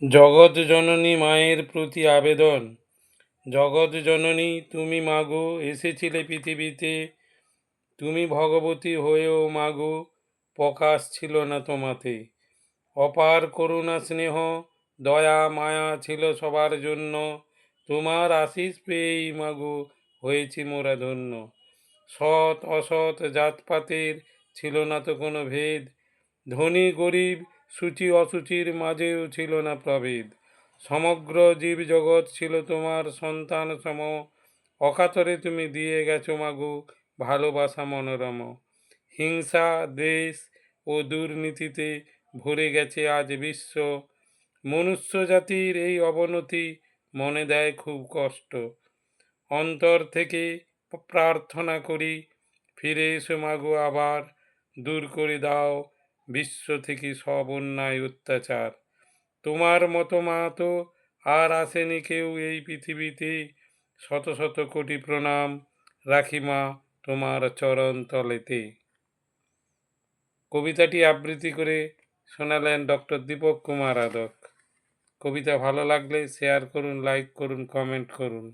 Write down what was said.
জগৎ জননী মায়ের প্রতি আবেদন। জগৎ জননী তুমি মাগো, এসেছিলে পৃথিবীতে, তুমি ভগবতী হয়েও মাগো, প্রকাশ ছিল না তোমাতে। অপার করুণা স্নেহ দয়া মায়া ছিল সবার জন্য, তোমার আশিস পেয়েই মাগো হয়েছি মোরা ধন্য। সৎ অসৎ জাতপাতের ছিল না তো কোনো ভেদ, ধনী গরিব সূচি অসুচির মাঝেও ছিল না প্রভেদ। সমগ্র জীবজগৎ ছিল তোমার সন্তান সম, অকাতরে তুমি দিয়ে গেছো মাগো ভালোবাসা মনোরম। হিংসা দেশ ও দুর্নীতিতে ভরে গেছে আজ বিশ্ব, মনুষ্য জাতির এই অবনতি মনে দেয় খুব কষ্ট। অন্তর থেকে প্রার্থনা করি, ফিরে এসো মাগো আবার, দূর করে দাও বিশ্ব থেকে সব অন্যায় অত্যাচার। তোমার মতো মা তো আর আসেনি কেউ এই পৃথিবীতে, শত শত কোটি প্রণাম রাখি মা তোমার চরণ তলেতে। কবিতাটি আবৃত্তি করে শোনালেন ডক্টর দীপক কুমার আদক। কবিতা ভালো লাগলে শেয়ার করুন, লাইক করুন, কমেন্ট করুন।